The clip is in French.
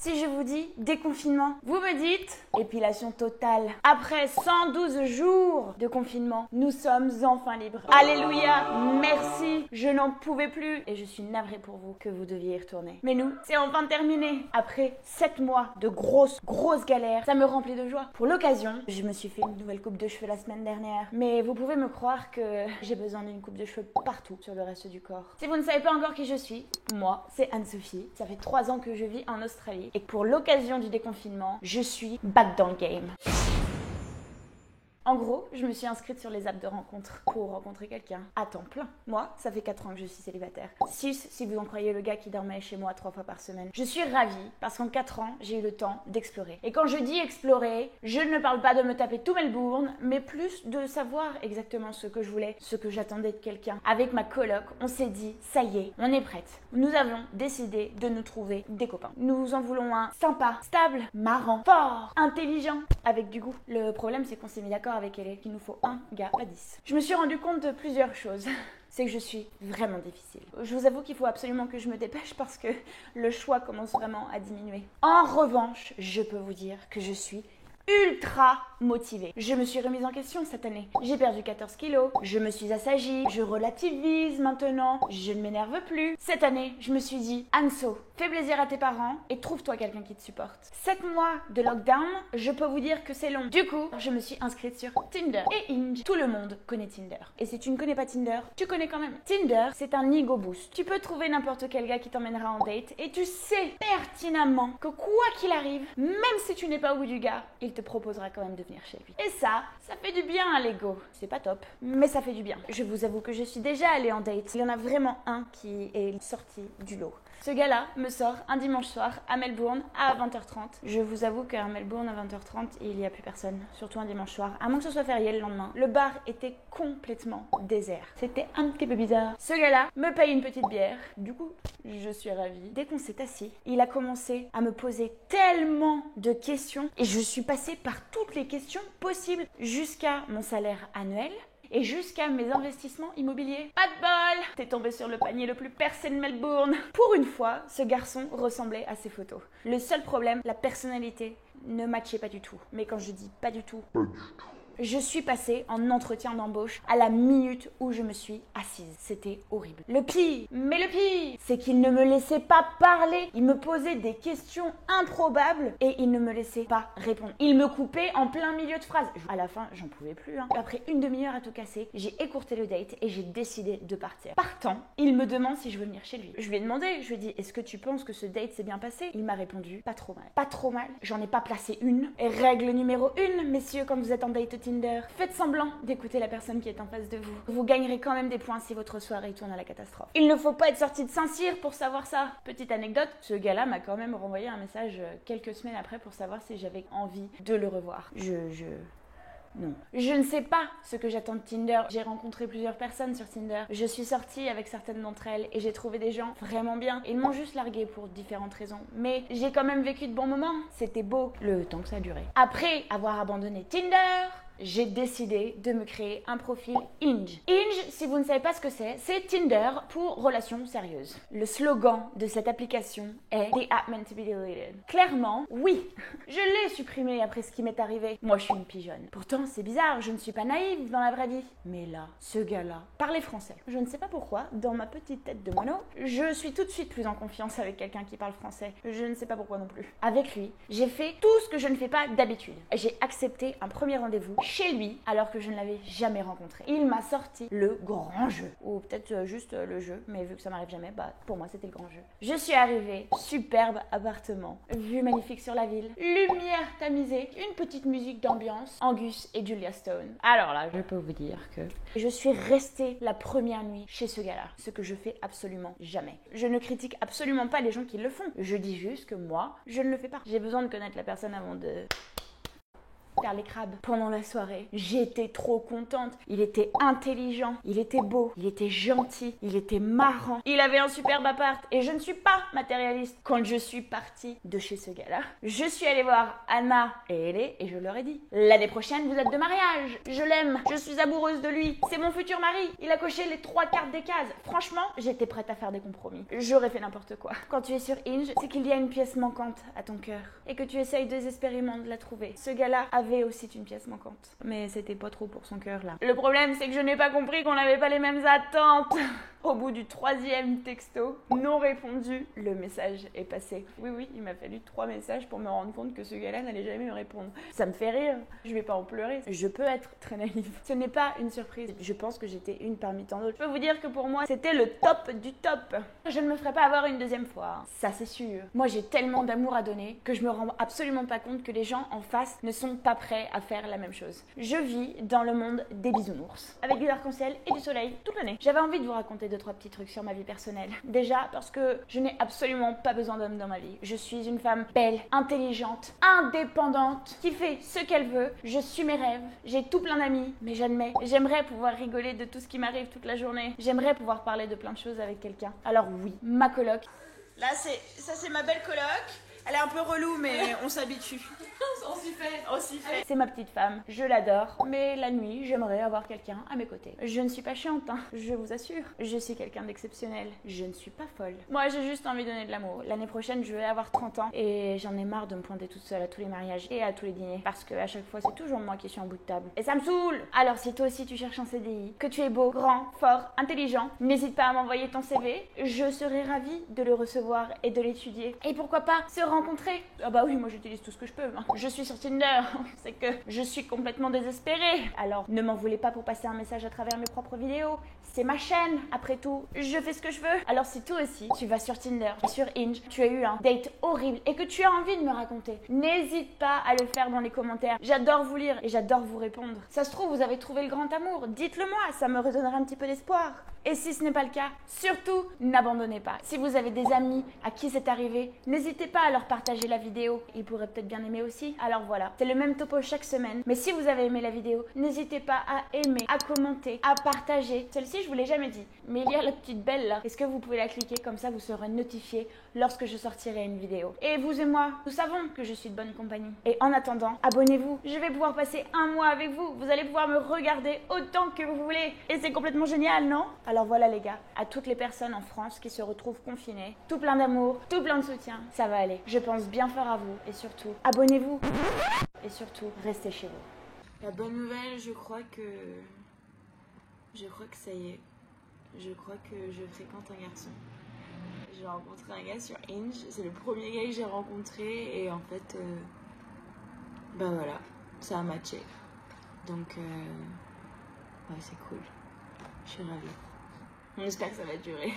Si je vous dis déconfinement, vous me dites épilation totale. Après 112 jours de confinement, nous sommes enfin libres. Alléluia, merci, je n'en pouvais plus et je suis navrée pour vous que vous deviez y retourner. Mais nous, c'est enfin terminé. Après 7 mois de grosses galères, ça me remplit de joie. Pour l'occasion, je me suis fait une nouvelle coupe de cheveux la semaine dernière. Mais vous pouvez me croire que j'ai besoin d'une coupe de cheveux partout sur le reste du corps. Si vous ne savez pas encore qui je suis, moi, c'est Anne-Sophie. Ça fait 3 ans que je vis en Australie. Et pour l'occasion du déconfinement, je suis back dans le game. En gros, je me suis inscrite sur les apps de rencontre pour rencontrer quelqu'un à temps plein. Moi, ça fait 4 ans que je suis célibataire. 6 si vous en croyez le gars qui dormait chez moi 3 fois par semaine. Je suis ravie parce qu'en 4 ans, j'ai eu le temps d'explorer. Et quand je dis explorer, je ne parle pas de me taper tout Melbourne, mais plus de savoir exactement ce que je voulais, ce que j'attendais de quelqu'un. Avec ma coloc, on s'est dit, ça y est, on est prête. Nous avons décidé de nous trouver des copains. Nous en voulons un sympa, stable, marrant, fort, intelligent, avec du goût. Le problème, c'est qu'on s'est mis d'accord avec elle qu'il nous faut un gars, pas 10. Je me suis rendu compte de plusieurs choses. C'est que je suis vraiment difficile. Je vous avoue qu'il faut absolument que je me dépêche parce que le choix commence vraiment à diminuer. En revanche, je peux vous dire que je suis ultra motivée. Je me suis remise en question cette année. J'ai perdu 14 kilos, je me suis assagie, je relativise maintenant, je ne m'énerve plus. Cette année, je me suis dit, Anso, fais plaisir à tes parents et trouve-toi quelqu'un qui te supporte. 7 mois de lockdown, je peux vous dire que c'est long. Du coup, je me suis inscrite sur Tinder et Hinge. Tout le monde connaît Tinder. Et si tu ne connais pas Tinder, tu connais quand même. Tinder, c'est un ego boost. Tu peux trouver n'importe quel gars qui t'emmènera en date et tu sais pertinemment que quoi qu'il arrive, même si tu n'es pas au bout du gars, il te proposera quand même de venir chez lui. Et ça fait du bien à l'ego. C'est pas top, mais ça fait du bien. Je vous avoue que je suis déjà allée en date. Il y en a vraiment un qui est sorti du lot. Ce gars-là me sort un dimanche soir à Melbourne à 20h30. Je vous avoue qu'à Melbourne à 20h30, il n'y a plus personne, surtout un dimanche soir, à moins que ce soit férié le lendemain. Le bar était complètement désert. C'était un petit peu bizarre. Ce gars-là me paye une petite bière. Du coup, je suis ravie. Dès qu'on s'est assis, il a commencé à me poser tellement de questions et je suis passée par toutes les questions possibles jusqu'à mon salaire annuel. Et jusqu'à mes investissements immobiliers. Pas de bol! T'es tombé sur le panier le plus percé de Melbourne. Pour une fois, ce garçon ressemblait à ses photos. Le seul problème, la personnalité ne matchait pas du tout. Mais quand je dis pas du tout, je suis passée en entretien d'embauche à la minute où je me suis assise. C'était horrible. Le pire, c'est qu'il ne me laissait pas parler. Il me posait des questions improbables et il ne me laissait pas répondre. Il me coupait en plein milieu de phrase. À la fin, j'en pouvais plus. Après une demi-heure à tout casser, j'ai écourté le date et j'ai décidé de partir. Partant, il me demande si je veux venir chez lui. Je lui ai demandé, je lui ai dit, est-ce que tu penses que ce date s'est bien passé? Il m'a répondu, pas trop mal. Pas trop mal, j'en ai pas placé une. Et règle numéro 1, messieurs, quand vous êtes en date Tinder, faites semblant d'écouter la personne qui est en face de vous. Vous gagnerez quand même des points si votre soirée tourne à la catastrophe. Il ne faut pas être sorti de Saint-Cyr pour savoir ça. Petite anecdote, ce gars-là m'a quand même renvoyé un message quelques semaines après pour savoir si j'avais envie de le revoir. Non. Je ne sais pas ce que j'attends de Tinder. J'ai rencontré plusieurs personnes sur Tinder. Je suis sortie avec certaines d'entre elles et j'ai trouvé des gens vraiment bien. Ils m'ont juste largué pour différentes raisons. Mais j'ai quand même vécu de bons moments. C'était beau le temps que ça a duré. Après avoir abandonné Tinder, j'ai décidé de me créer un profil Hinge. Hinge, si vous ne savez pas ce que c'est Tinder pour relations sérieuses. Le slogan de cette application est The app meant to be deleted. Clairement, oui, je l'ai supprimé après ce qui m'est arrivé. Moi, je suis une pigeonne. Pourtant, c'est bizarre, je ne suis pas naïve dans la vraie vie. Mais là, ce gars-là parlait français. Je ne sais pas pourquoi, dans ma petite tête de mono, je suis tout de suite plus en confiance avec quelqu'un qui parle français. Je ne sais pas pourquoi non plus. Avec lui, j'ai fait tout ce que je ne fais pas d'habitude. J'ai accepté un premier rendez-vous chez lui alors que je ne l'avais jamais rencontré. Il m'a sorti le grand jeu. Ou peut-être juste le jeu, mais vu que ça m'arrive jamais, pour moi c'était le grand jeu. Je suis arrivée, superbe appartement, vue magnifique sur la ville, lumière tamisée, une petite musique d'ambiance, Angus et Julia Stone. Alors là, je peux vous dire que je suis restée la première nuit chez ce gars-là, ce que je fais absolument jamais. Je ne critique absolument pas les gens qui le font. Je dis juste que moi, je ne le fais pas. J'ai besoin de connaître la personne avant de faire les crabes pendant la soirée. J'étais trop contente. Il était intelligent, il était beau, il était gentil, il était marrant. Il avait un superbe appart et je ne suis pas matérialiste. Quand je suis partie de chez ce gars-là, je suis allée voir Anna et Ellie et je leur ai dit: l'année prochaine, vous êtes de mariage. Je l'aime, je suis amoureuse de lui. C'est mon futur mari. Il a coché les 3 quarts des cases. Franchement, j'étais prête à faire des compromis. J'aurais fait n'importe quoi. Quand tu es sur Hinge, c'est qu'il y a une pièce manquante à ton cœur et que tu essayes désespérément de la trouver. Ce gars-là avait aussi une pièce manquante, mais c'était pas trop pour son cœur là. Le problème, c'est que je n'ai pas compris qu'on n'avait pas les mêmes attentes. Au bout du 3e texto, non répondu, le message est passé. Oui, il m'a fallu 3 messages pour me rendre compte que ce gars-là n'allait jamais me répondre. Ça me fait rire, je vais pas en pleurer. Je peux être très naïve. Ce n'est pas une surprise. Je pense que j'étais une parmi tant d'autres. Je peux vous dire que pour moi, c'était le top du top. Je ne me ferai pas avoir une deuxième fois. Ça, c'est sûr. Moi, j'ai tellement d'amour à donner que je me rends absolument pas compte que les gens en face ne sont pas prêts à faire la même chose. Je vis dans le monde des bisounours, avec de l'arc-en-ciel et du soleil toute l'année. J'avais envie de vous raconter 2-3 petits trucs sur ma vie personnelle. Déjà parce que je n'ai absolument pas besoin d'homme dans ma vie. Je suis une femme belle, intelligente, indépendante, qui fait ce qu'elle veut. Je suis mes rêves. J'ai tout plein d'amis, mais j'admets, j'aimerais pouvoir rigoler de tout ce qui m'arrive toute la journée. J'aimerais pouvoir parler de plein de choses avec quelqu'un. Alors oui, ma coloc. Là, c'est ma belle coloc. Elle est un peu relou, mais on s'habitue. On s'y fait. C'est ma petite femme, je l'adore. Mais la nuit, j'aimerais avoir quelqu'un à mes côtés. Je ne suis pas chiante, hein, je vous assure. Je suis quelqu'un d'exceptionnel. Je ne suis pas folle. Moi, j'ai juste envie de donner de l'amour. L'année prochaine, je vais avoir 30 ans. Et j'en ai marre de me pointer toute seule à tous les mariages et à tous les dîners. Parce qu'à chaque fois, c'est toujours moi qui suis en bout de table. Et ça me saoule. Alors, si toi aussi, tu cherches un CDI, que tu es beau, grand, fort, intelligent, n'hésite pas à m'envoyer ton CV. Je serai ravie de le recevoir et de l'étudier. Et pourquoi pas se rencontrer. Ah bah oui, moi j'utilise tout ce que je peux. Hein. Je suis sur Tinder, c'est que je suis complètement désespérée. Alors ne m'en voulez pas pour passer un message à travers mes propres vidéos. C'est ma chaîne, après tout, je fais ce que je veux. Alors si toi aussi, tu vas sur Tinder, sur Hinge, tu as eu un date horrible et que tu as envie de me raconter, n'hésite pas à le faire dans les commentaires. J'adore vous lire et j'adore vous répondre. Ça se trouve, vous avez trouvé le grand amour, dites-le moi, ça me redonnera un petit peu d'espoir. Et si ce n'est pas le cas, surtout, n'abandonnez pas. Si vous avez des amis à qui c'est arrivé, n'hésitez pas à leur partager la vidéo. Ils pourraient peut-être bien aimer aussi. Alors voilà, c'est le même topo chaque semaine. Mais si vous avez aimé la vidéo, n'hésitez pas à aimer, à commenter, à partager. Celle-ci, je vous l'ai jamais dit, mais il y a la petite belle là. Est-ce que vous pouvez la cliquer? Comme ça, vous serez notifié lorsque je sortirai une vidéo. Et vous et moi, nous savons que je suis de bonne compagnie. Et en attendant, abonnez-vous. Je vais pouvoir passer un mois avec vous. Vous allez pouvoir me regarder autant que vous voulez. Et c'est complètement génial, non? Alors voilà les gars, à toutes les personnes en France qui se retrouvent confinées, tout plein d'amour, tout plein de soutien, ça va aller. Je pense bien fort à vous et surtout, abonnez-vous. Et surtout, restez chez vous. La bonne nouvelle, je crois que ça y est. Je crois que je fréquente un garçon. J'ai rencontré un gars sur Hinge, c'est le premier gars que j'ai rencontré et en fait, bah voilà, ça a matché. Donc, ouais, c'est cool. Je suis ravie. On espère que ça va durer.